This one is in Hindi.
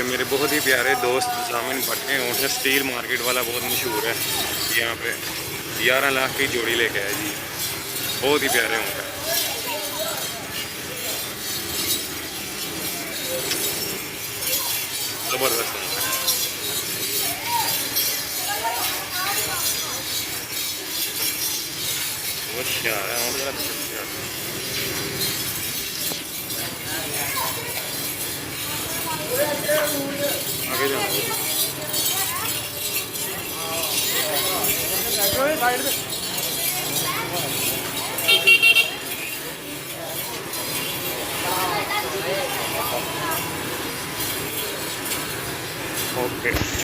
ये मेरे बहुत ही प्यारे दोस्त जामिन भट्ट हैं, उनसे स्टील मार्केट वाला बहुत मशहूर है। यहाँ पे 11 लाख की जोड़ी लेके आए जी, बहुत ही प्यारे होंगे। ज़बरदस्त होंगे। बहुत शार है आगे जाओ। ओके।